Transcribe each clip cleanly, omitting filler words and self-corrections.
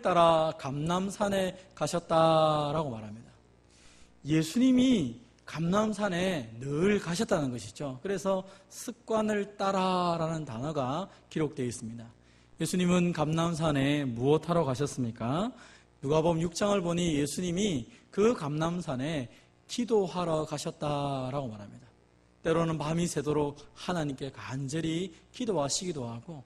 따라 감람산에 가셨다라고 말합니다. 예수님이 감람산에 늘 가셨다는 것이죠. 그래서 습관을 따라라는 단어가 기록되어 있습니다. 예수님은 감람산에 무엇하러 가셨습니까? 누가복음 6장을 보니 예수님이 그 감람산에 기도하러 가셨다라고 말합니다. 때로는 밤이 새도록 하나님께 간절히 기도하시기도 하고,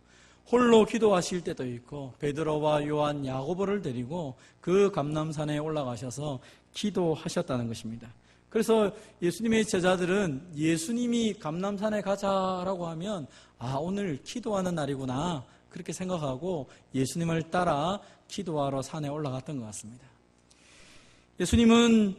홀로 기도하실 때도 있고, 베드로와 요한, 야고보를 데리고 그 감람산에 올라가셔서 기도하셨다는 것입니다. 그래서 예수님의 제자들은 예수님이 감람산에 가자라고 하면 오늘 기도하는 날이구나 그렇게 생각하고 예수님을 따라 기도하러 산에 올라갔던 것 같습니다. 예수님은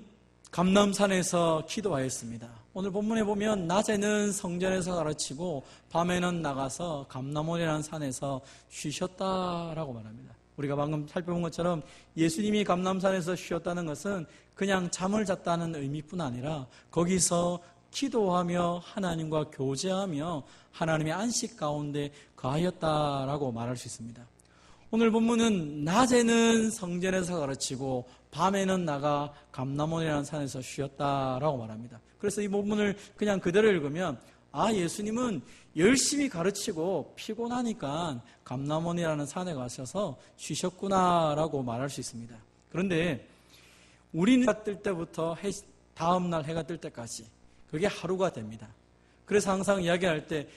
감람산에서 기도하였습니다. 오늘 본문에 보면 낮에는 성전에서 가르치고 밤에는 나가서 감람원이라는 산에서 쉬셨다라고 말합니다. 우리가 방금 살펴본 것처럼 예수님이 감람산에서 쉬었다는 것은 그냥 잠을 잤다는 의미뿐 아니라 거기서 기도하며 하나님과 교제하며 하나님의 안식 가운데 거하였다라고 말할 수 있습니다. 오늘 본문은 낮에는 성전에서 가르치고 밤에는 나가 감람원이라는 산에서 쉬었다라고 말합니다. 그래서 이 본문을 그냥 그대로 읽으면 예수님은 열심히 가르치고 피곤하니까 감람원이라는 산에 가셔서 쉬셨구나라고 말할 수 있습니다. 그런데 우리는 해가 뜰 때부터 다음날 해가 뜰 때까지 그게 하루가 됩니다. 그래서 항상 이야기할 때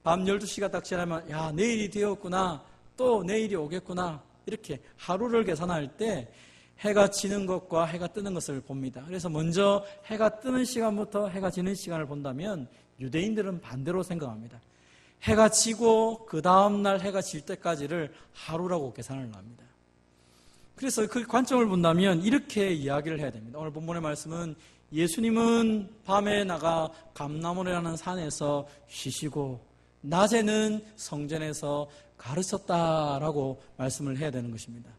밤 12시가 딱 지나면 내일이 되었구나, 또 내일이 오겠구나, 이렇게 하루를 계산할 때 해가 지는 것과 해가 뜨는 것을 봅니다. 그래서 먼저 해가 뜨는 시간부터 해가 지는 시간을 본다면 유대인들은 반대로 생각합니다. 해가 지고 그 다음날 해가 질 때까지를 하루라고 계산을 합니다. 그래서 그 관점을 본다면 이렇게 이야기를 해야 됩니다. 오늘 본문의 말씀은 예수님은 밤에 나가 감람원이라는 산에서 쉬시고 낮에는 성전에서 가르쳤다라고 말씀을 해야 되는 것입니다.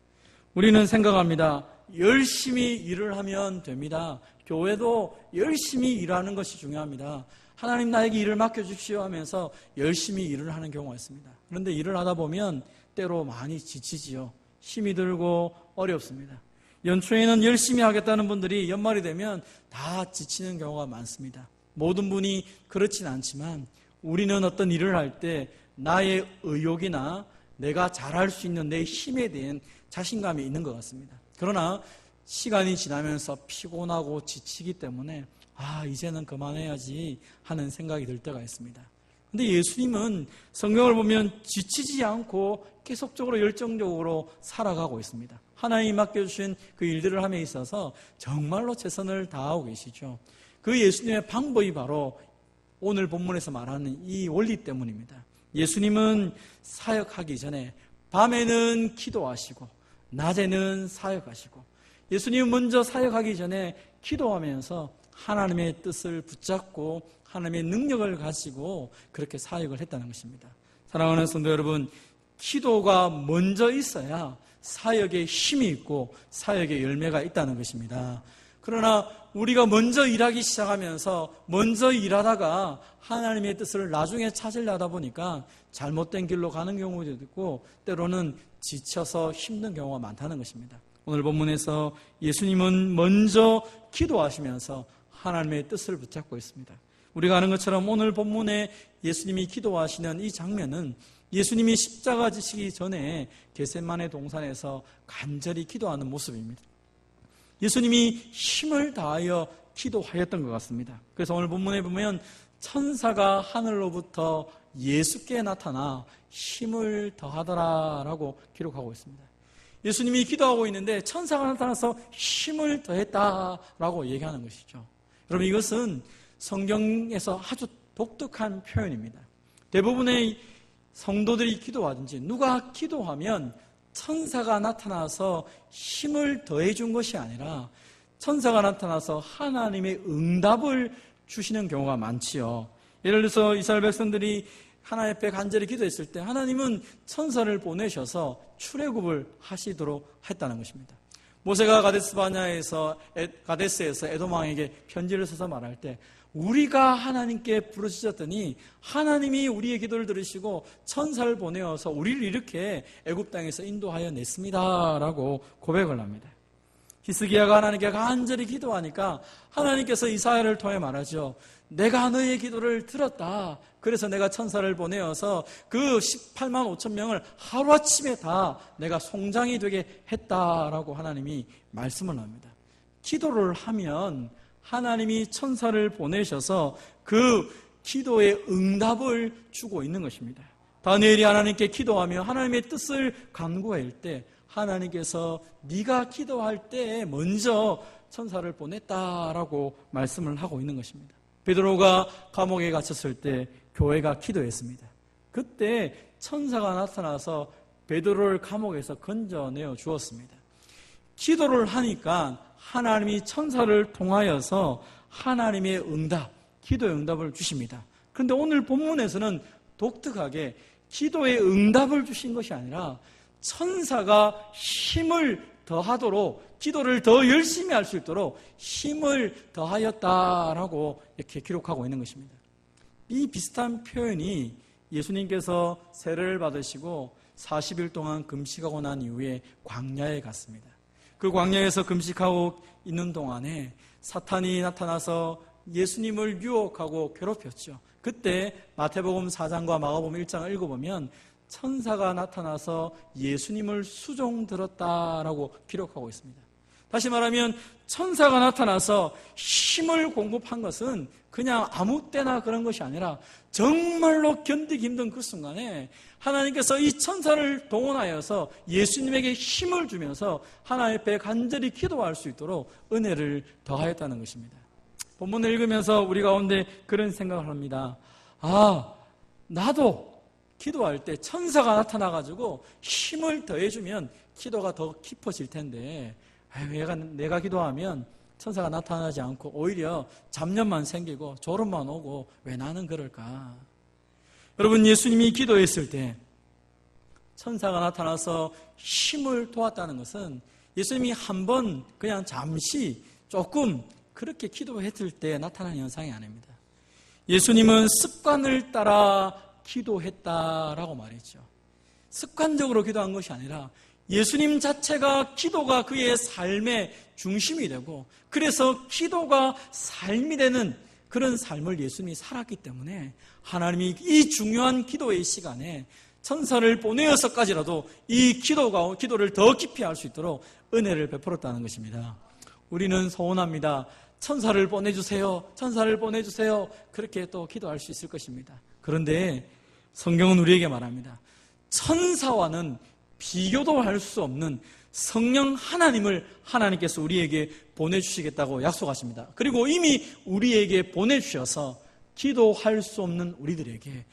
우리는 생각합니다. 열심히 일을 하면 됩니다. 교회도 열심히 일하는 것이 중요합니다. 하나님 나에게 일을 맡겨주십시오 하면서 열심히 일을 하는 경우가 있습니다. 그런데 일을 하다 보면 때로 많이 지치지요. 힘이 들고 어렵습니다. 연초에는 열심히 하겠다는 분들이 연말이 되면 다 지치는 경우가 많습니다. 모든 분이 그렇진 않지만 우리는 어떤 일을 할 때 나의 의욕이나 내가 잘할 수 있는 내 힘에 대한 자신감이 있는 것 같습니다. 그러나 시간이 지나면서 피곤하고 지치기 때문에 이제는 그만해야지 하는 생각이 들 때가 있습니다. 그런데 예수님은 성경을 보면 지치지 않고 계속적으로 열정적으로 살아가고 있습니다. 하나님이 맡겨주신 그 일들을 함에 있어서 정말로 최선을 다하고 계시죠. 그 예수님의 방법이 바로 오늘 본문에서 말하는 이 원리 때문입니다. 예수님은 사역하기 전에 밤에는 기도하시고 낮에는 사역하시고, 예수님은 먼저 사역하기 전에 기도하면서 하나님의 뜻을 붙잡고 하나님의 능력을 가지고 그렇게 사역을 했다는 것입니다. 사랑하는 성도 여러분, 기도가 먼저 있어야 사역에 힘이 있고 사역의 열매가 있다는 것입니다. 그러나 우리가 먼저 일하기 시작하면서 먼저 일하다가 하나님의 뜻을 나중에 찾으려다 보니까 잘못된 길로 가는 경우도 있고 때로는 지쳐서 힘든 경우가 많다는 것입니다. 오늘 본문에서 예수님은 먼저 기도하시면서 하나님의 뜻을 붙잡고 있습니다. 우리가 아는 것처럼 오늘 본문에 예수님이 기도하시는 이 장면은 예수님이 십자가 지시기 전에 겟세마네 동산에서 간절히 기도하는 모습입니다. 예수님이 힘을 다하여 기도하였던 것 같습니다. 그래서 오늘 본문에 보면 천사가 하늘로부터 예수께 나타나 힘을 더하더라라고 기록하고 있습니다. 예수님이 기도하고 있는데 천사가 나타나서 힘을 더했다라고 얘기하는 것이죠. 여러분, 이것은 성경에서 아주 독특한 표현입니다. 대부분의 성도들이 기도하든지 누가 기도하면 천사가 나타나서 힘을 더해준 것이 아니라 천사가 나타나서 하나님의 응답을 주시는 경우가 많지요. 예를 들어서 이스라엘 백성들이 하나님 앞에 간절히 기도했을 때 하나님은 천사를 보내셔서 출애굽을 하시도록 했다는 것입니다. 모세가 가데스에서 에돔 왕에게 편지를 써서 말할 때 우리가 하나님께 부르짖었더니 하나님이 우리의 기도를 들으시고 천사를 보내어서 우리를 이렇게 애굽 땅에서 인도하여 냈습니다라고 고백을 합니다. 히스기야가 하나님께 간절히 기도하니까 하나님께서 이사야를 통해 말하죠. 내가 너의 기도를 들었다. 그래서 내가 천사를 보내어서 그 18만 5천 명을 하루아침에 다 내가 송장이 되게 했다라고 하나님이 말씀을 합니다. 기도를 하면 하나님이 천사를 보내셔서 그 기도의 응답을 주고 있는 것입니다. 다니엘이 하나님께 기도하며 하나님의 뜻을 간구할 때 하나님께서 네가 기도할 때 먼저 천사를 보냈다라고 말씀을 하고 있는 것입니다. 베드로가 감옥에 갇혔을 때 교회가 기도했습니다. 그때 천사가 나타나서 베드로를 감옥에서 건져내어 주었습니다. 기도를 하니까 하나님이 천사를 통하여서 하나님의 응답, 기도의 응답을 주십니다. 그런데 오늘 본문에서는 독특하게 기도의 응답을 주신 것이 아니라 천사가 힘을 더하도록 기도를 더 열심히 할 수 있도록 힘을 더하였다라고 이렇게 기록하고 있는 것입니다. 이 비슷한 표현이 예수님께서 세례를 받으시고 40일 동안 금식하고 난 이후에 광야에 갔습니다. 그 광야에서 금식하고 있는 동안에 사탄이 나타나서 예수님을 유혹하고 괴롭혔죠. 그때 마태복음 4장과 마가복음 1장을 읽어보면 천사가 나타나서 예수님을 수종들었다라고 기록하고 있습니다. 다시 말하면 천사가 나타나서 힘을 공급한 것은 그냥 아무 때나 그런 것이 아니라 정말로 견디기 힘든 그 순간에 하나님께서 이 천사를 동원하여서 예수님에게 힘을 주면서 하나님 앞에 간절히 기도할 수 있도록 은혜를 더하였다는 것입니다. 본문을 읽으면서 우리 가운데 그런 생각을 합니다. 나도 기도할 때 천사가 나타나가지고 힘을 더해주면 기도가 더 깊어질 텐데 내가 기도하면 천사가 나타나지 않고 오히려 잡념만 생기고 졸음만 오고 왜 나는 그럴까? 여러분, 예수님이 기도했을 때 천사가 나타나서 힘을 도왔다는 것은 예수님이 한 번 그냥 잠시 조금 그렇게 기도했을 때 나타나는 현상이 아닙니다. 예수님은 습관을 따라 기도했다라고 말했죠. 습관적으로 기도한 것이 아니라 예수님 자체가 기도가 그의 삶의 중심이 되고 그래서 기도가 삶이 되는 그런 삶을 예수님이 살았기 때문에 하나님이 이 중요한 기도의 시간에 천사를 보내어서까지라도 이 기도를 더 깊이 할 수 있도록 은혜를 베풀었다는 것입니다. 우리는 소원합니다. 천사를 보내주세요. 천사를 보내주세요. 그렇게 또 기도할 수 있을 것입니다. 그런데 성경은 우리에게 말합니다. 천사와는 비교도 할 수 없는 성령 하나님을 하나님께서 우리에게 보내주시겠다고 약속하십니다. 그리고 이미 우리에게 보내주셔서 기도할 수 없는 우리들에게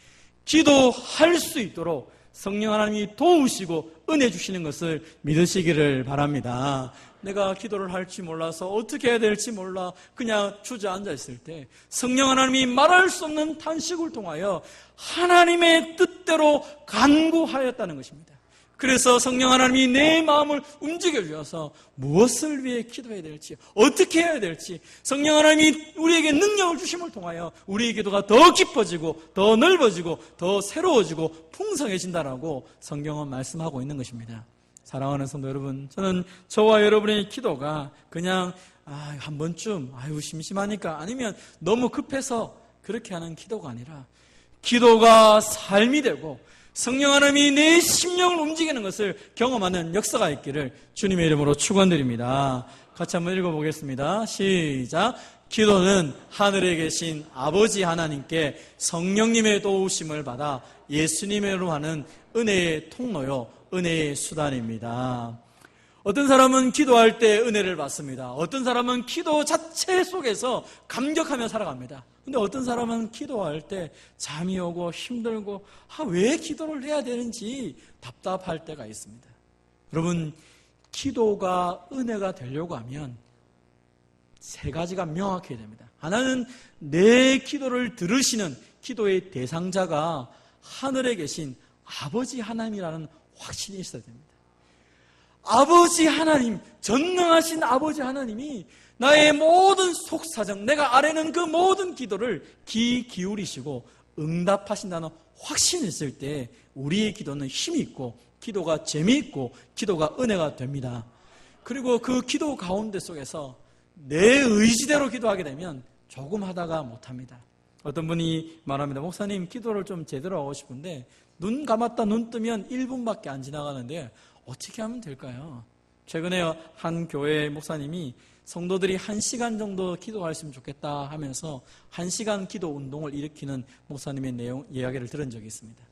기도할 수 있도록 성령 하나님이 도우시고 은혜 주시는 것을 믿으시기를 바랍니다. 내가 기도를 할지 몰라서 어떻게 해야 될지 몰라 그냥 주저앉아 있을 때 성령 하나님이 말할 수 없는 탄식을 통하여 하나님의 뜻대로 간구하였다는 것입니다. 그래서 성령 하나님이 내 마음을 움직여 주셔서 무엇을 위해 기도해야 될지 어떻게 해야 될지 성령 하나님이 우리에게 능력을 주심을 통하여 우리의 기도가 더 깊어지고 더 넓어지고 더 새로워지고 풍성해진다라고 성경은 말씀하고 있는 것입니다. 사랑하는 성도 여러분, 저는 저와 여러분의 기도가 그냥 한 번쯤 심심하니까 아니면 너무 급해서 그렇게 하는 기도가 아니라 기도가 삶이 되고 성령 하나님이 내 심령을 움직이는 것을 경험하는 역사가 있기를 주님의 이름으로 축원드립니다. 같이 한번 읽어보겠습니다. 시작. 기도는 하늘에 계신 아버지 하나님께 성령님의 도우심을 받아 예수님으로 하는 은혜의 통로요, 은혜의 수단입니다. 어떤 사람은 기도할 때 은혜를 받습니다. 어떤 사람은 기도 자체 속에서 감격하며 살아갑니다. 근데 어떤 사람은 기도할 때 잠이 오고 힘들고 왜 기도를 해야 되는지 답답할 때가 있습니다. 여러분, 기도가 은혜가 되려고 하면 세 가지가 명확해야 됩니다. 하나는 내 기도를 들으시는 기도의 대상자가 하늘에 계신 아버지 하나님이라는 확신이 있어야 됩니다. 아버지 하나님, 전능하신 아버지 하나님이 나의 모든 속사정, 내가 아뢰는 그 모든 기도를 귀 기울이시고 응답하신다는 확신이 있을 때 우리의 기도는 힘이 있고 기도가 재미있고 기도가 은혜가 됩니다. 그리고 그 기도 가운데 속에서 내 의지대로 기도하게 되면 조금 하다가 못합니다. 어떤 분이 말합니다. 목사님, 기도를 좀 제대로 하고 싶은데 눈 감았다 눈 뜨면 1분밖에 안 지나가는데 어떻게 하면 될까요? 최근에 한 교회 목사님이 성도들이 1시간 정도 기도했으면 좋겠다 하면서 1시간 기도 운동을 일으키는 목사님의 이야기를 들은 적이 있습니다.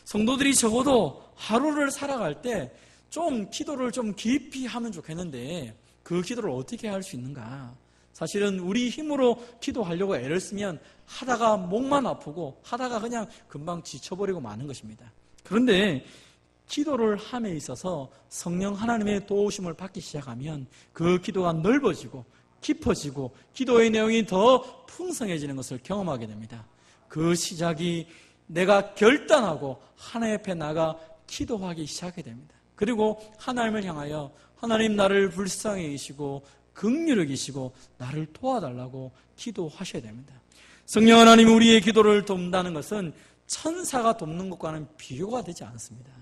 성도들이 적어도 하루를 살아갈 때 좀 기도를 좀 깊이 하면 좋겠는데 그 기도를 어떻게 할 수 있는가? 사실은 우리 힘으로 기도하려고 애를 쓰면 하다가 목만 아프고 하다가 그냥 금방 지쳐버리고 마는 것입니다. 그런데 기도를 함에 있어서 성령 하나님의 도우심을 받기 시작하면 그 기도가 넓어지고 깊어지고 기도의 내용이 더 풍성해지는 것을 경험하게 됩니다. 그 시작이 내가 결단하고 하나님 앞에 나가 기도하기 시작하게 됩니다. 그리고 하나님을 향하여 하나님 나를 불쌍히 여기시고 긍휼히 여기시고 나를 도와달라고 기도하셔야 됩니다. 성령 하나님이 우리의 기도를 돕는다는 것은 천사가 돕는 것과는 비교가 되지 않습니다.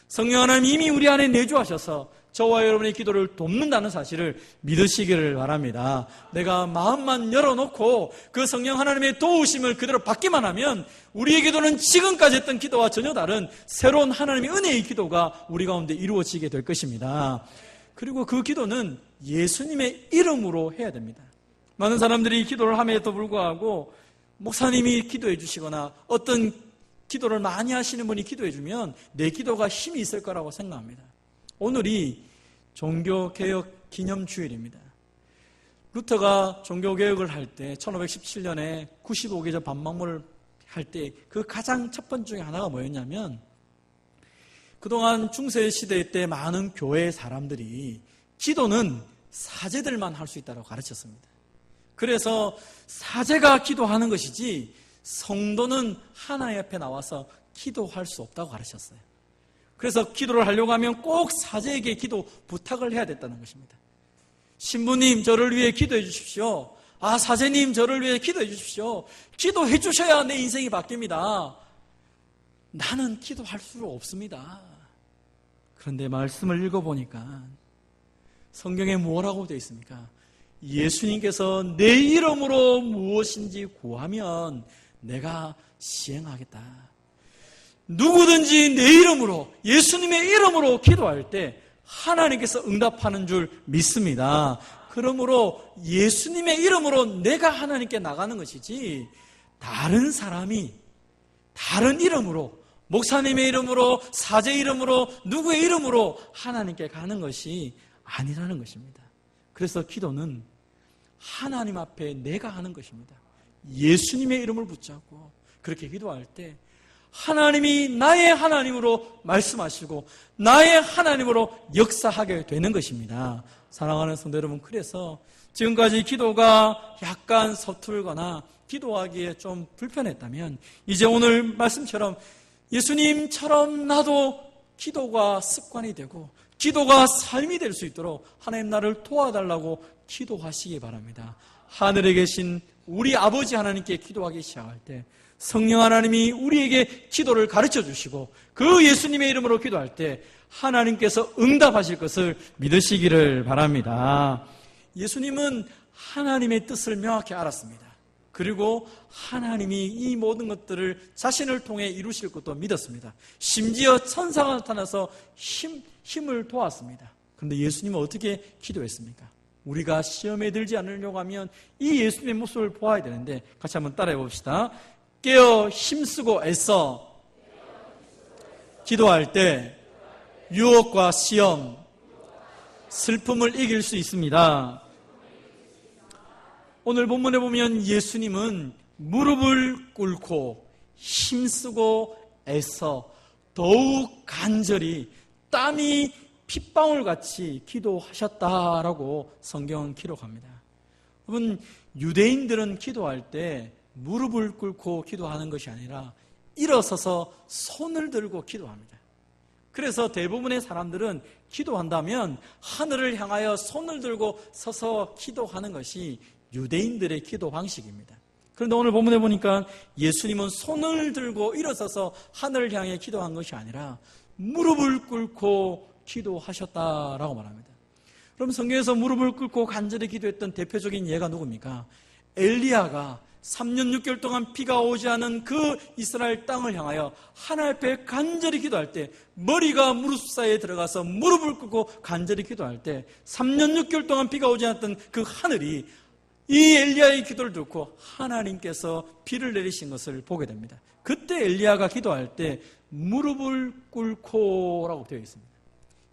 성령 하나님 이미 우리 안에 내주하셔서 저와 여러분의 기도를 돕는다는 사실을 믿으시기를 바랍니다. 내가 마음만 열어놓고 그 성령 하나님의 도우심을 그대로 받기만 하면 우리의 기도는 지금까지 했던 기도와 전혀 다른 새로운 하나님의 은혜의 기도가 우리 가운데 이루어지게 될 것입니다. 그리고 그 기도는 예수님의 이름으로 해야 됩니다. 많은 사람들이 기도를 함에도 불구하고 목사님이 기도해 주시거나 어떤 기도를 많이 하시는 분이 기도해 주면 내 기도가 힘이 있을 거라고 생각합니다. 오늘이 종교개혁 기념주일입니다. 루터가 종교개혁을 할 때 1517년에 95개조 반박문을 할 때 그 가장 첫 번째 중에 하나가 뭐였냐면 그동안 중세시대 때 많은 교회 사람들이 기도는 사제들만 할 수 있다고 가르쳤습니다. 그래서 사제가 기도하는 것이지 성도는 하나님 앞에 나와서 기도할 수 없다고 가르쳤어요. 그래서 기도를 하려고 하면 꼭 사제에게 기도 부탁을 해야 됐다는 것입니다. 신부님 저를 위해 기도해 주십시오. 사제님 저를 위해 기도해 주십시오. 기도해 주셔야 내 인생이 바뀝니다. 나는 기도할 수 없습니다. 그런데 말씀을 읽어보니까 성경에 뭐라고 되어 있습니까? 예수님께서 내 이름으로 무엇인지 구하면 내가 시행하겠다. 누구든지 내 이름으로 예수님의 이름으로 기도할 때 하나님께서 응답하는 줄 믿습니다. 그러므로 예수님의 이름으로 내가 하나님께 나가는 것이지 다른 사람이 다른 이름으로 목사님의 이름으로 사제 이름으로 누구의 이름으로 하나님께 가는 것이 아니라는 것입니다. 그래서 기도는 하나님 앞에 내가 하는 것입니다. 예수님의 이름을 붙잡고 그렇게 기도할 때 하나님이 나의 하나님으로 말씀하시고 나의 하나님으로 역사하게 되는 것입니다. 사랑하는 성도 여러분, 그래서 지금까지 기도가 약간 서툴거나 기도하기에 좀 불편했다면 이제 오늘 말씀처럼 예수님처럼 나도 기도가 습관이 되고 기도가 삶이 될 수 있도록 하나님 나를 도와달라고 기도하시기 바랍니다. 하늘에 계신 우리 아버지 하나님께 기도하기 시작할 때 성령 하나님이 우리에게 기도를 가르쳐 주시고 그 예수님의 이름으로 기도할 때 하나님께서 응답하실 것을 믿으시기를 바랍니다. 예수님은 하나님의 뜻을 명확히 알았습니다. 그리고 하나님이 이 모든 것들을 자신을 통해 이루실 것도 믿었습니다. 심지어 천사가 나타나서 힘을 도왔습니다. 그런데 예수님은 어떻게 기도했습니까? 우리가 시험에 들지 않으려고 하면 이 예수님의 모습을 보아야 되는데 같이 한번 따라해 봅시다. 깨어 힘쓰고 애써 기도할 때 유혹과 시험, 슬픔을 이길 수 있습니다. 오늘 본문에 보면 예수님은 무릎을 꿇고 힘쓰고 애써 더욱 간절히 땀이 핏방울같이 기도하셨다라고 성경은 기록합니다. 여러분, 유대인들은 기도할 때 무릎을 꿇고 기도하는 것이 아니라 일어서서 손을 들고 기도합니다. 그래서 대부분의 사람들은 기도한다면 하늘을 향하여 손을 들고 서서 기도하는 것이 유대인들의 기도 방식입니다. 그런데 오늘 본문에 보니까 예수님은 손을 들고 일어서서 하늘을 향해 기도한 것이 아니라 무릎을 꿇고 기도하셨다라고 말합니다. 그럼 성경에서 무릎을 꿇고 간절히 기도했던 대표적인 예가 누굽니까? 엘리야가 3년 6개월 동안 비가 오지 않은 그 이스라엘 땅을 향하여 하나님 앞에 간절히 기도할 때, 머리가 무릎 사이에 들어가서 무릎을 꿇고 간절히 기도할 때 3년 6개월 동안 비가 오지 않았던 그 하늘이 이 엘리야의 기도를 듣고 하나님께서 비를 내리신 것을 보게 됩니다. 그때 엘리야가 기도할 때 무릎을 꿇고 라고 되어 있습니다.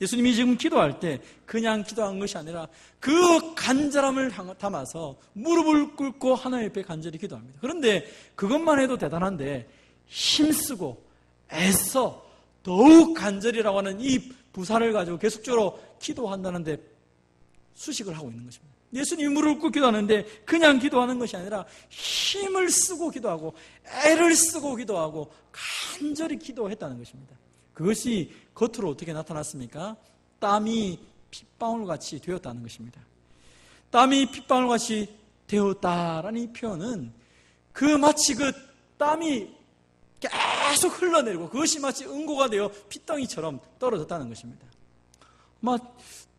예수님이 지금 기도할 때 그냥 기도한 것이 아니라 그 간절함을 담아서 무릎을 꿇고 하나님 앞에 간절히 기도합니다. 그런데 그것만 해도 대단한데 힘쓰고 애써 더욱 간절히라고 하는 이 부사를 가지고 계속적으로 기도한다는데 수식을 하고 있는 것입니다. 예수님이 무릎을 꿇고 기도하는데 그냥 기도하는 것이 아니라 힘을 쓰고 기도하고 애를 쓰고 기도하고 간절히 기도했다는 것입니다. 그것이 겉으로 어떻게 나타났습니까? 땀이 핏방울같이 되었다는 것입니다. 땀이 핏방울같이 되었다라는 이 표현은 마치 그 땀이 계속 흘러내리고 그것이 마치 응고가 되어 핏덩이처럼 떨어졌다는 것입니다.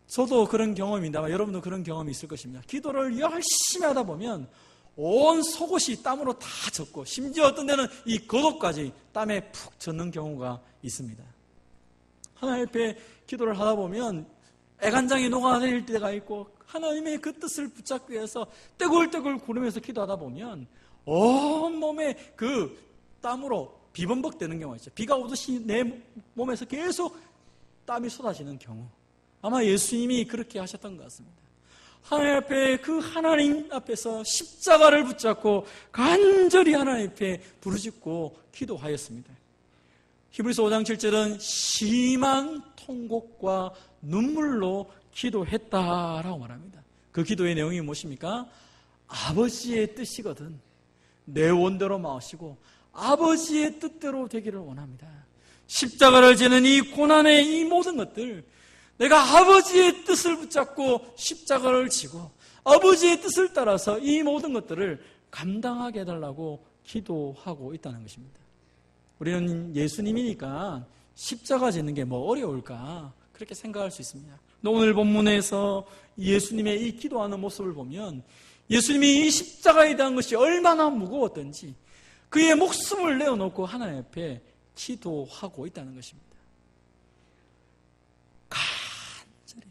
저도 그런 경험입니다. 여러분도 그런 경험이 있을 것입니다. 기도를 열심히 하다 보면 온 속옷이 땀으로 다 젖고 심지어 어떤 데는 이 겉옷까지 땀에 푹 젖는 경우가 있습니다. 하나님 앞에 기도를 하다 보면 애간장이 녹아내릴 때가 있고 하나님의 그 뜻을 붙잡기 위해서 떼굴떼굴 구르면서 기도하다 보면 온몸에 그 땀으로 비범벅되는 경우가 있죠. 비가 오듯이 내 몸에서 계속 땀이 쏟아지는 경우, 아마 예수님이 그렇게 하셨던 것 같습니다. 하나님 앞에 그 하나님 앞에서 십자가를 붙잡고 간절히 하나님 앞에 부르짖고 기도하였습니다. 히브리서 5장 7절은 심한 통곡과 눈물로 기도했다라고 말합니다. 그 기도의 내용이 무엇입니까? 아버지의 뜻이거든 내 원대로 마시고 아버지의 뜻대로 되기를 원합니다. 십자가를 지는 이 고난의 이 모든 것들, 내가 아버지의 뜻을 붙잡고 십자가를 지고 아버지의 뜻을 따라서 이 모든 것들을 감당하게 해달라고 기도하고 있다는 것입니다. 우리는 예수님이니까 십자가 지는 게 뭐 어려울까 그렇게 생각할 수 있습니다. 오늘 본문에서 예수님의 이 기도하는 모습을 보면 예수님이 이 십자가에 대한 것이 얼마나 무거웠던지 그의 목숨을 내어놓고 하나님 앞에 기도하고 있다는 것입니다. 간절히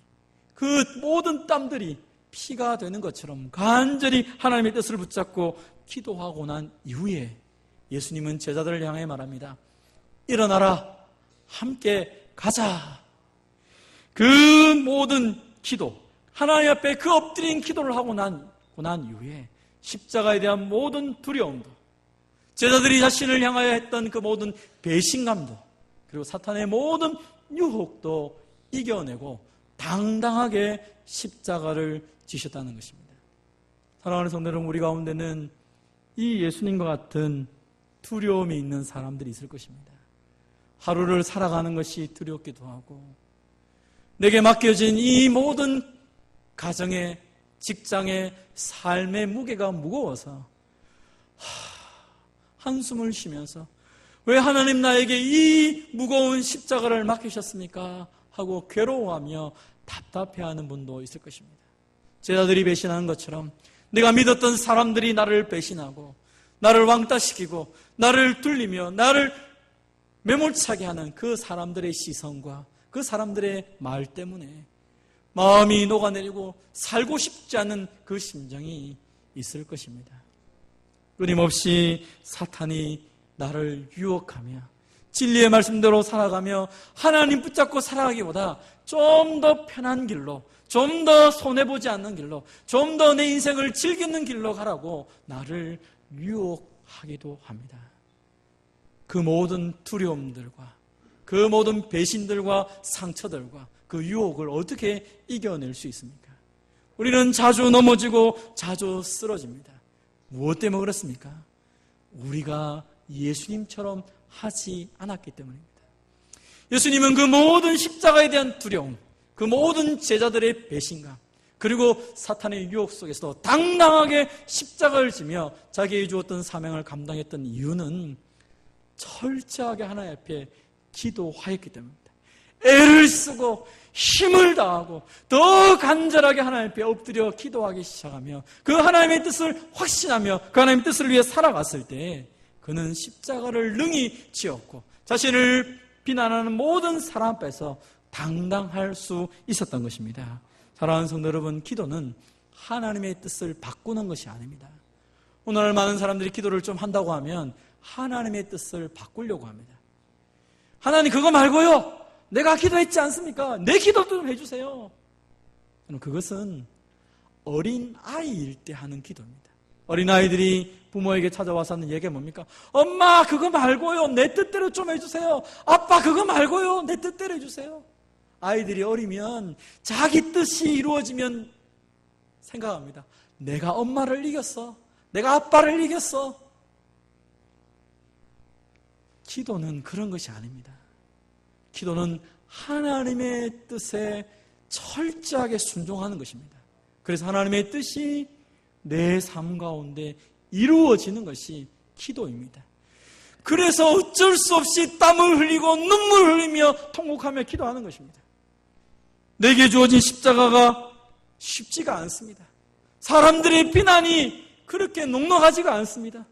그 모든 땀들이 피가 되는 것처럼 간절히 하나님의 뜻을 붙잡고 기도하고 난 이후에 예수님은 제자들을 향해 말합니다. 일어나라, 함께 가자. 그 모든 기도, 하나님 앞에 그 엎드린 기도를 하고 난 이후에 십자가에 대한 모든 두려움도, 제자들이 자신을 향하여 했던 그 모든 배신감도, 그리고 사탄의 모든 유혹도 이겨내고 당당하게 십자가를 지셨다는 것입니다. 사랑하는 성도 여러분, 우리 가운데는 이 예수님과 같은 두려움이 있는 사람들이 있을 것입니다. 하루를 살아가는 것이 두렵기도 하고 내게 맡겨진 이 모든 가정의, 직장의, 삶의 무게가 무거워서 한숨을 쉬면서 왜 하나님 나에게 이 무거운 십자가를 맡기셨습니까? 하고 괴로워하며 답답해하는 분도 있을 것입니다. 제자들이 배신하는 것처럼 내가 믿었던 사람들이 나를 배신하고 나를 왕따시키고 나를 둘리며 나를 매몰차게 하는 그 사람들의 시선과 그 사람들의 말 때문에 마음이 녹아내리고 살고 싶지 않은 그 심정이 있을 것입니다. 끊임없이 사탄이 나를 유혹하며 진리의 말씀대로 살아가며 하나님 붙잡고 살아가기보다 좀 더 편한 길로, 좀 더 손해보지 않는 길로, 좀 더 내 인생을 즐기는 길로 가라고 나를 유혹하기도 합니다. 그 모든 두려움들과 그 모든 배신들과 상처들과 그 유혹을 어떻게 이겨낼 수 있습니까? 우리는 자주 넘어지고 자주 쓰러집니다. 무엇 때문에 그렇습니까? 우리가 예수님처럼 하지 않았기 때문입니다. 예수님은 그 모든 십자가에 대한 두려움, 그 모든 제자들의 배신감, 그리고 사탄의 유혹 속에서 당당하게 십자가를 지며 자기에게 주었던 사명을 감당했던 이유는 철저하게 하나님 앞에 기도하였기 때문입니다. 애를 쓰고 힘을 다하고 더 간절하게 하나님 앞에 엎드려 기도하기 시작하며 그 하나님의 뜻을 확신하며 그 하나님의 뜻을 위해 살아갔을 때 그는 십자가를 능히 지었고 자신을 비난하는 모든 사람 앞에서 당당할 수 있었던 것입니다. 사랑하는 성도 여러분, 기도는 하나님의 뜻을 바꾸는 것이 아닙니다. 오늘 많은 사람들이 기도를 좀 한다고 하면 하나님의 뜻을 바꾸려고 합니다. 하나님 그거 말고요, 내가 기도했지 않습니까? 내 기도도 좀 해주세요. 그것은 어린 아이일 때 하는 기도입니다. 어린 아이들이 부모에게 찾아와서 하는 얘기가 뭡니까? 엄마 그거 말고요, 내 뜻대로 좀 해주세요. 아빠 그거 말고요, 내 뜻대로 해주세요. 아이들이 어리면 자기 뜻이 이루어지면 생각합니다. 내가 엄마를 이겼어. 내가 아빠를 이겼어. 기도는 그런 것이 아닙니다. 기도는 하나님의 뜻에 철저하게 순종하는 것입니다. 그래서 하나님의 뜻이 내 삶 가운데 이루어지는 것이 기도입니다. 그래서 어쩔 수 없이 땀을 흘리고 눈물을 흘리며 통곡하며 기도하는 것입니다. 내게 주어진 십자가가 쉽지가 않습니다. 사람들의 비난이 그렇게 녹록하지가 않습니다.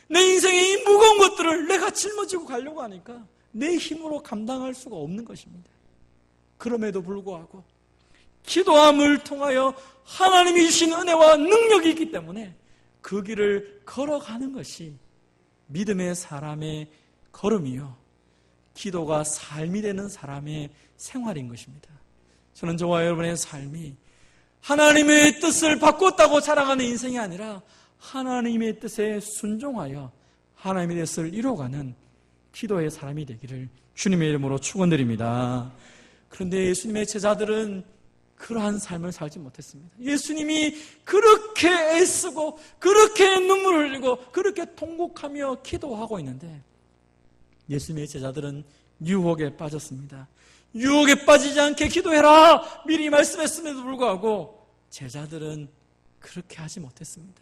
내 인생의 이 무거운 것들을 내가 짊어지고 가려고 하니까 내 힘으로 감당할 수가 없는 것입니다. 그럼에도 불구하고 기도함을 통하여 하나님이 주신 은혜와 능력이 있기 때문에 그 길을 걸어가는 것이 믿음의 사람의 걸음이요, 기도가 삶이 되는 사람의 생활인 것입니다. 저는 저와 여러분의 삶이 하나님의 뜻을 바꿨다고 자랑하는 인생이 아니라 하나님의 뜻에 순종하여 하나님의 뜻을 이루어가는 기도의 사람이 되기를 주님의 이름으로 축원드립니다. 그런데 예수님의 제자들은 그러한 삶을 살지 못했습니다. 예수님이 그렇게 애쓰고 그렇게 눈물을 흘리고 그렇게 통곡하며 기도하고 있는데 예수님의 제자들은 유혹에 빠졌습니다. 유혹에 빠지지 않게 기도해라 미리 말씀했음에도 불구하고 제자들은 그렇게 하지 못했습니다.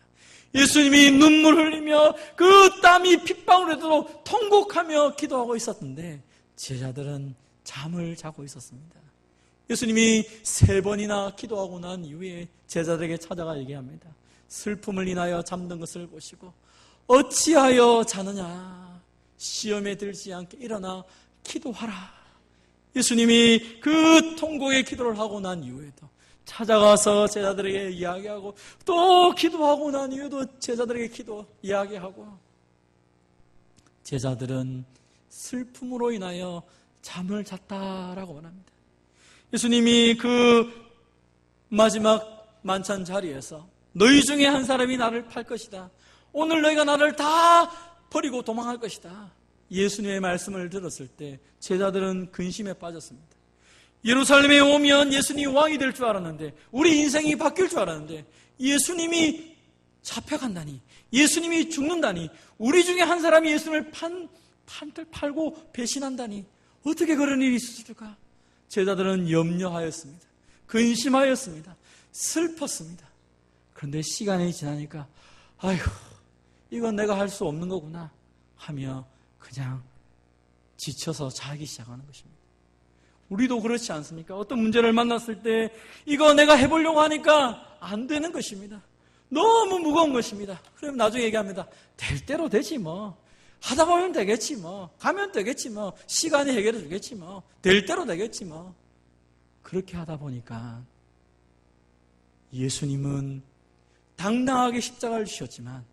예수님이 눈물 흘리며 그 땀이 핏방울에도 통곡하며 기도하고 있었는데 제자들은 잠을 자고 있었습니다. 예수님이 3번이나 기도하고 난 이후에 제자들에게 찾아가 얘기합니다. 슬픔을 인하여 잠든 것을 보시고 어찌하여 자느냐, 시험에 들지 않게 일어나 기도하라. 예수님이 그 통곡의 기도를 하고 난 이후에도 찾아가서 제자들에게 이야기하고 또 기도하고 난 이후에도 제자들에게 이야기하고 제자들은 슬픔으로 인하여 잠을 잤다라고 말합니다. 예수님이 그 마지막 만찬 자리에서 너희 중에 한 사람이 나를 팔 것이다. 오늘 너희가 나를 다 버리고 도망할 것이다. 예수님의 말씀을 들었을 때 제자들은 근심에 빠졌습니다. 예루살렘에 오면 예수님이 왕이 될 줄 알았는데, 우리 인생이 바뀔 줄 알았는데 예수님이 잡혀간다니, 예수님이 죽는다니, 우리 중에 한 사람이 예수님을 팔고 배신한다니 어떻게 그런 일이 있었을까? 제자들은 염려하였습니다. 근심하였습니다. 슬펐습니다. 그런데 시간이 지나니까 아휴, 이건 내가 할 수 없는 거구나 하며 그냥 지쳐서 자기 시작하는 것입니다. 우리도 그렇지 않습니까? 어떤 문제를 만났을 때 이거 내가 해보려고 하니까 안 되는 것입니다. 너무 무거운 것입니다. 그럼 나중에 얘기합니다. 될 대로 되지 뭐. 하다 보면 되겠지 뭐. 가면 되겠지 뭐. 시간이 해결해 주겠지 뭐. 될 대로 되겠지 뭐. 그렇게 하다 보니까 예수님은 당당하게 십자가를 지셨지만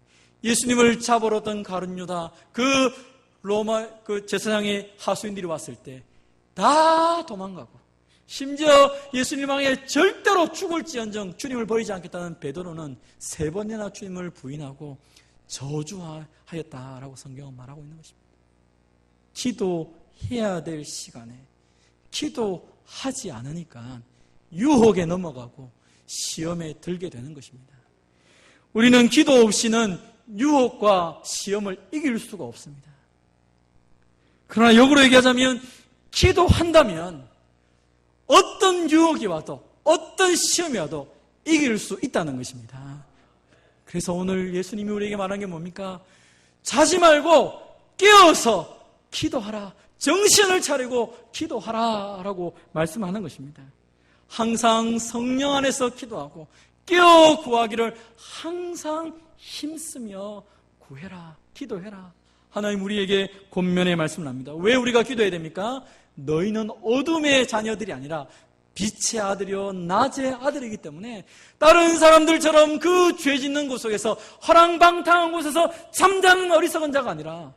예수님을 잡으러 오던 가룟 유다, 그 로마 그 제사장의 하수인들이 왔을 때 다 도망가고, 심지어 예수님 향해 절대로 죽을지언정 주님을 버리지 않겠다는 베드로는 3번이나 주님을 부인하고 저주하였다라고 성경은 말하고 있는 것입니다. 기도해야 될 시간에 기도하지 않으니까 유혹에 넘어가고 시험에 들게 되는 것입니다. 우리는 기도 없이는 유혹과 시험을 이길 수가 없습니다. 그러나 역으로 얘기하자면 기도한다면 어떤 유혹이 와도 어떤 시험이 와도 이길 수 있다는 것입니다. 그래서 오늘 예수님이 우리에게 말한 게 뭡니까? 자지 말고 깨어서 기도하라. 정신을 차리고 기도하라 라고 말씀하는 것입니다. 항상 성령 안에서 기도하고 깨어 구하기를 항상 힘쓰며 구해라. 기도해라. 하나님 우리에게 권면의 말씀을 합니다. 왜 우리가 기도해야 됩니까? 너희는 어둠의 자녀들이 아니라 빛의 아들이요 낮의 아들이기 때문에 다른 사람들처럼 그 죄 짓는 곳 속에서 허랑방탕한 곳에서 잠자는 어리석은 자가 아니라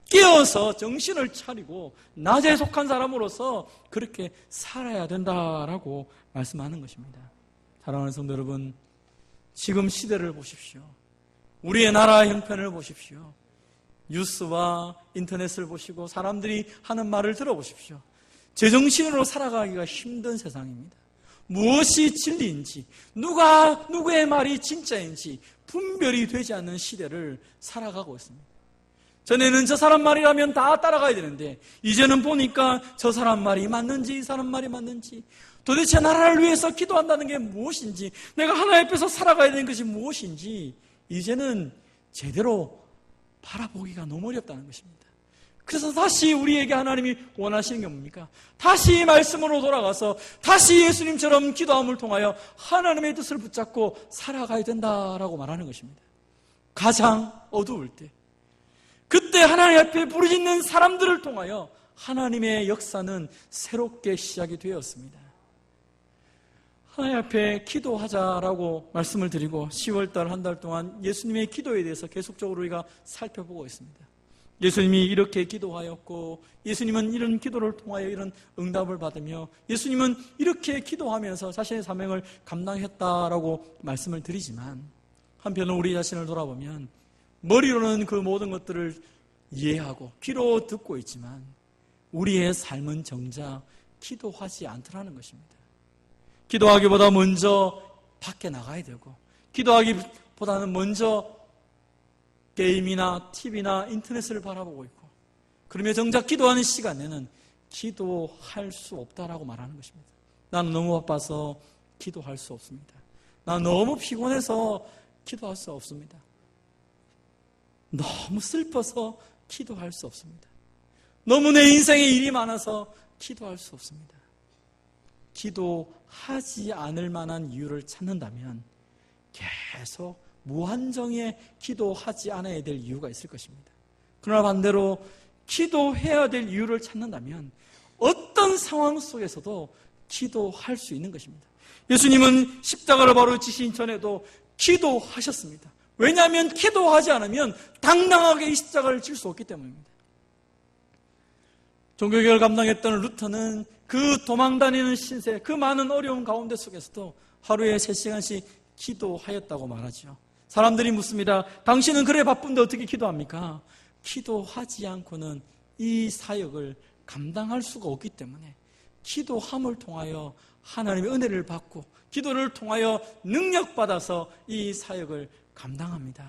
깨어서 정신을 차리고 낮에 속한 사람으로서 그렇게 살아야 된다라고 말씀하는 것입니다. 사랑하는 성도 여러분, 지금 시대를 보십시오. 우리의 나라 형편을 보십시오. 뉴스와 인터넷을 보시고 사람들이 하는 말을 들어보십시오. 제정신으로 살아가기가 힘든 세상입니다. 무엇이 진리인지, 누구의 말이 진짜인지 분별이 되지 않는 시대를 살아가고 있습니다. 전에는 저 사람 말이라면 다 따라가야 되는데 이제는 보니까 저 사람 말이 맞는지 이 사람 말이 맞는지, 도대체 나라를 위해서 기도한다는 게 무엇인지, 내가 하나님 앞에서 살아가야 되는 것이 무엇인지 이제는 제대로 바라보기가 너무 어렵다는 것입니다. 그래서 다시 우리에게 하나님이 원하시는 게 뭡니까? 다시 말씀으로 돌아가서 다시 예수님처럼 기도함을 통하여 하나님의 뜻을 붙잡고 살아가야 된다라고 말하는 것입니다. 가장 어두울 때, 그때 하나님 앞에 부르짖는 사람들을 통하여 하나님의 역사는 새롭게 시작이 되었습니다. 하나님 앞에 기도하자라고 말씀을 드리고 10월달 한 달 동안 예수님의 기도에 대해서 계속적으로 우리가 살펴보고 있습니다. 예수님이 이렇게 기도하였고 예수님은 이런 기도를 통하여 이런 응답을 받으며 예수님은 이렇게 기도하면서 자신의 사명을 감당했다라고 말씀을 드리지만 한편으로 우리 자신을 돌아보면 머리로는 그 모든 것들을 이해하고 귀로 듣고 있지만 우리의 삶은 정작 기도하지 않더라는 것입니다. 기도하기보다 먼저 밖에 나가야 되고 기도하기보다는 먼저 게임이나 TV나 인터넷을 바라보고 있고, 그러면 정작 기도하는 시간에는 기도할 수 없다라고 말하는 것입니다. 나는 너무 바빠서 기도할 수 없습니다. 나는 너무 피곤해서 기도할 수 없습니다. 너무 슬퍼서 기도할 수 없습니다. 너무 내 인생에 일이 많아서 기도할 수 없습니다. 기도하지 않을 만한 이유를 찾는다면 계속 무한정에 기도하지 않아야 될 이유가 있을 것입니다. 그러나 반대로 기도해야 될 이유를 찾는다면 어떤 상황 속에서도 기도할 수 있는 것입니다. 예수님은 십자가를 바로 지신 전에도 기도하셨습니다. 왜냐하면 기도하지 않으면 당당하게 이 십자가를 질 수 없기 때문입니다. 종교개혁을 감당했던 루터는 그 도망다니는 신세, 그 많은 어려움 가운데 속에서도 하루에 3시간씩 기도하였다고 말하죠. 사람들이 묻습니다. 당신은 그래 바쁜데 어떻게 기도합니까? 기도하지 않고는 이 사역을 감당할 수가 없기 때문에 기도함을 통하여 하나님의 은혜를 받고 기도를 통하여 능력받아서 이 사역을 감당합니다.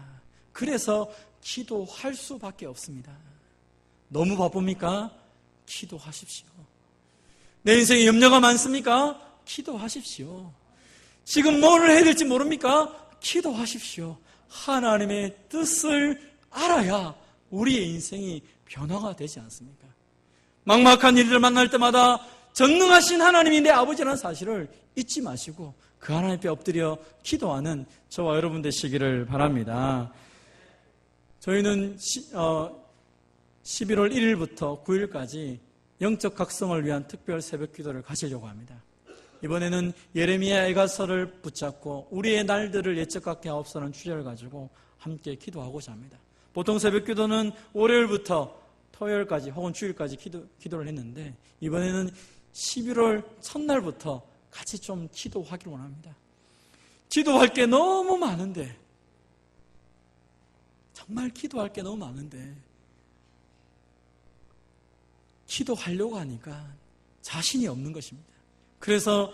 그래서 기도할 수밖에 없습니다. 너무 바쁩니까? 기도하십시오. 내 인생에 염려가 많습니까? 기도하십시오. 지금 뭘 해야 될지 모릅니까? 기도하십시오. 하나님의 뜻을 알아야 우리의 인생이 변화가 되지 않습니까? 막막한 일을 만날 때마다 전능하신 하나님이 내 아버지라는 사실을 잊지 마시고 그 하나님 앞에 엎드려 기도하는 저와 여러분 되시기를 바랍니다. 저희는 11월 1일부터 9일까지 영적 각성을 위한 특별 새벽 기도를 가지려고 합니다. 이번에는 예레미야 애가서를 붙잡고 우리의 날들을 예적 같게 하옵소서라는 주제를 가지고 함께 기도하고자 합니다. 보통 새벽 기도는 월요일부터 토요일까지 혹은 주일까지 기도를 했는데 이번에는 11월 첫날부터 같이 좀 기도하기를 원합니다. 기도할 게 너무 많은데, 정말 기도할 게 너무 많은데 기도하려고 하니까 자신이 없는 것입니다. 그래서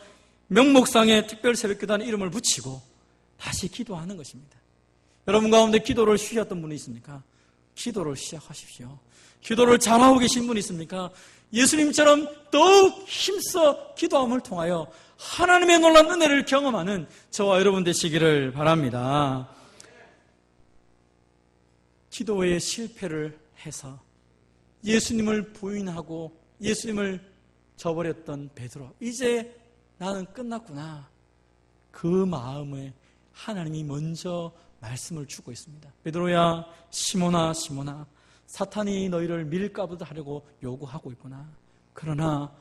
명목상에 특별 새벽기도하는 이름을 붙이고 다시 기도하는 것입니다. 여러분 가운데 기도를 쉬셨던 분이 있습니까? 기도를 시작하십시오. 기도를 잘하고 계신 분 있습니까? 예수님처럼 더욱 힘써 기도함을 통하여 하나님의 놀라운 은혜를 경험하는 저와 여러분 되시기를 바랍니다. 기도에 실패를 해서 예수님을 부인하고 예수님을 저버렸던 베드로, 이제 나는 끝났구나. 그 마음에 하나님이 먼저 말씀을 주고 있습니다. 베드로야, 시몬아, 시몬아, 사탄이 너희를 밀가부도 하려고 요구하고 있구나. 그러나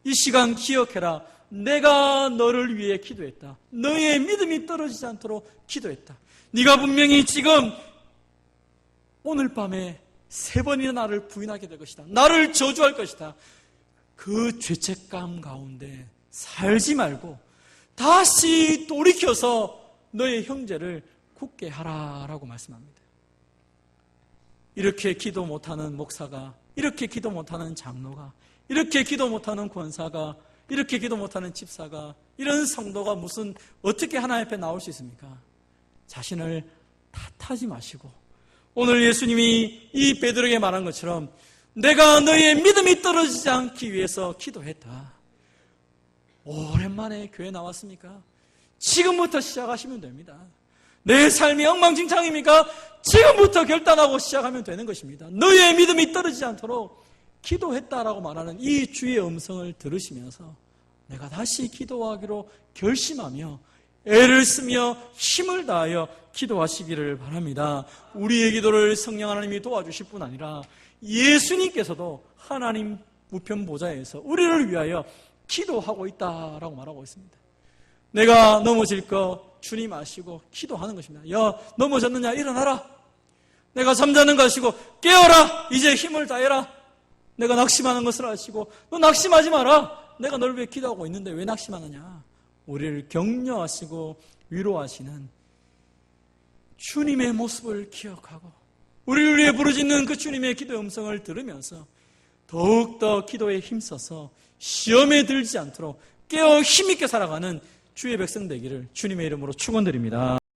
이 시간 기억해라. 내가 너를 위해 기도했다. 너의 믿음이 떨어지지 않도록 기도했다. 네가 분명히 지금 오늘 밤에 3번이나 나를 부인하게 될 것이다. 나를 저주할 것이다. 그 죄책감 가운데 살지 말고 다시 돌이켜서 너의 형제를 굳게 하라라고 말씀합니다. 이렇게 기도 못하는 목사가, 이렇게 기도 못하는 장로가, 이렇게 기도 못하는 권사가, 이렇게 기도 못하는 집사가, 이런 성도가 무슨 어떻게 하나님 앞에 나올 수 있습니까? 자신을 탓하지 마시고 오늘 예수님이 이 베드로에게 말한 것처럼 내가 너의 믿음이 떨어지지 않기 위해서 기도했다. 오랜만에 교회 나왔습니까? 지금부터 시작하시면 됩니다. 내 삶이 엉망진창입니까? 지금부터 결단하고 시작하면 되는 것입니다. 너의 믿음이 떨어지지 않도록 기도했다라고 말하는 이 주의 음성을 들으시면서 내가 다시 기도하기로 결심하며 애를 쓰며 힘을 다하여 기도하시기를 바랍니다. 우리의 기도를 성령 하나님이 도와주실 뿐 아니라 예수님께서도 하나님 우편 보좌에서 우리를 위하여 기도하고 있다라고 말하고 있습니다. 내가 넘어질 거 주님 아시고 기도하는 것입니다. 야, 넘어졌느냐? 일어나라. 내가 잠자는 거 아시고 깨어라. 이제 힘을 다해라. 내가 낙심하는 것을 아시고 너 낙심하지 마라. 내가 너를 위해 기도하고 있는데 왜 낙심하느냐? 우리를 격려하시고 위로하시는 주님의 모습을 기억하고 우리를 위해 부르짖는 그 주님의 기도의 음성을 들으면서 더욱더 기도에 힘써서 시험에 들지 않도록 깨어 힘있게 살아가는 주의 백성 되기를 주님의 이름으로 축원드립니다.